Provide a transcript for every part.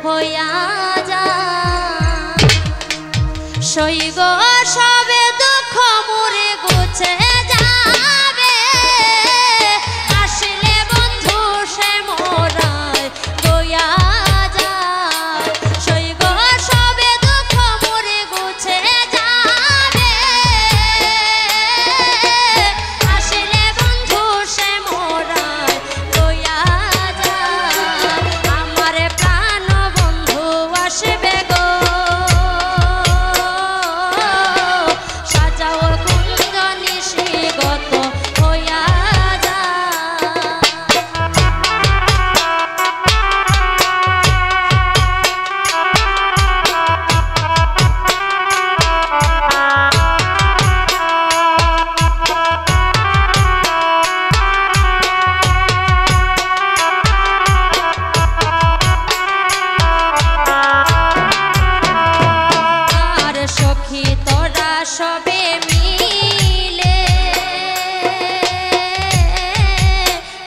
হইয়া যায় সইগ সবে দুঃখ মোরে গুছে যাবে আসলে বন্ধু সে মোরায় গইয়া যায় সইগ সবে দুঃখ মোরে গুছে যাবে আসলে বন্ধু সে মোরায় গইয়া যায় আমার প্রাণ বন্ধু আসবে গো সাজাও কুঞ্জ নিশিগত হইয়া আর সখী তোরা সবে মিলে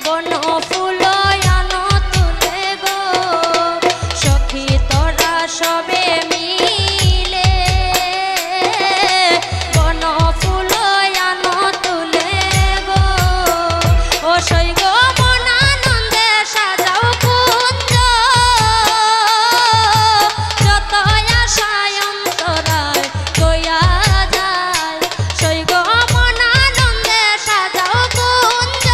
বন ফুল আনো তুলে গো সখী তোরা সবে মিলে বন ফুল আনো তুলে গো ও সই গো মন আনন্দে সাজাও কুঞ্জ যত আশায় অন্তরায় গইয়া যায় সই গো মন আনন্দে সাজাও কুঞ্জ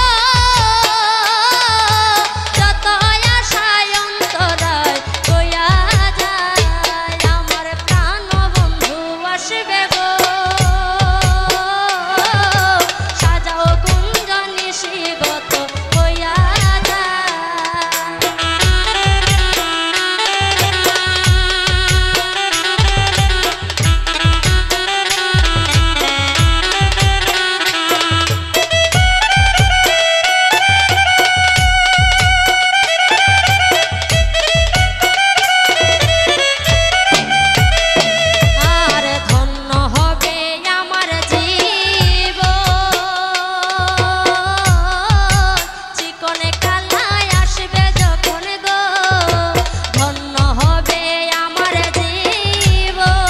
যত আশায় অন্তরায় গইয়া যায় আমার প্রাণ বন্ধু আসবে গো সাজাও কুঞ্জ নিশিগত হইয়া আর ধন্য হবে আমার জীবন চিকনে কালায় আসবে যখন গো ধন্য হবে আমার জীবন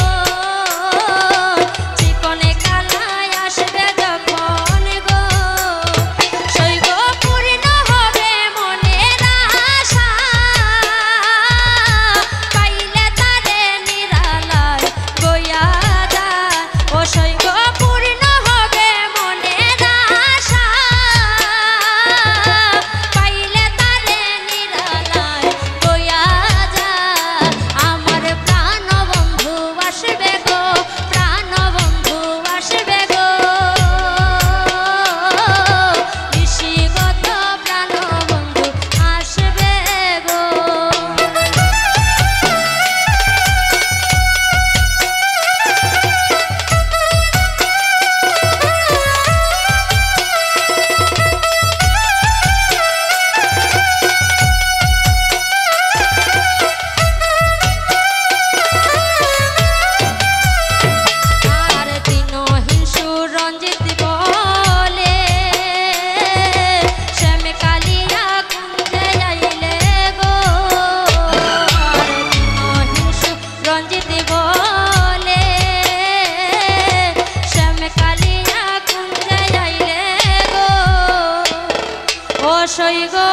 চিকনে কালায় আসবে যখন গো সই গো পূর্ণ হবে মনের আশা পাইলে তারে নিরালায় গইয়া যায় ও সই গো পূর্ণ হবে মনের আশা পাইলে তারে নিরালায় গইয়া যায় আমার প্রাণ বন্ধু আসবে গো প্রাণ বন্ধু আসবে গো নিশিগত প্রাণ বন্ধু আসবে গো আর দিনহীন সুরঞ্জিত বলে শ্যাম কালিয়া কুঞ্জে আইলে গো আর দিনহীন সুরঞ্জিত বলে শ্যাম কালিয়া কুঞ্জে আইলে গো ও সই গো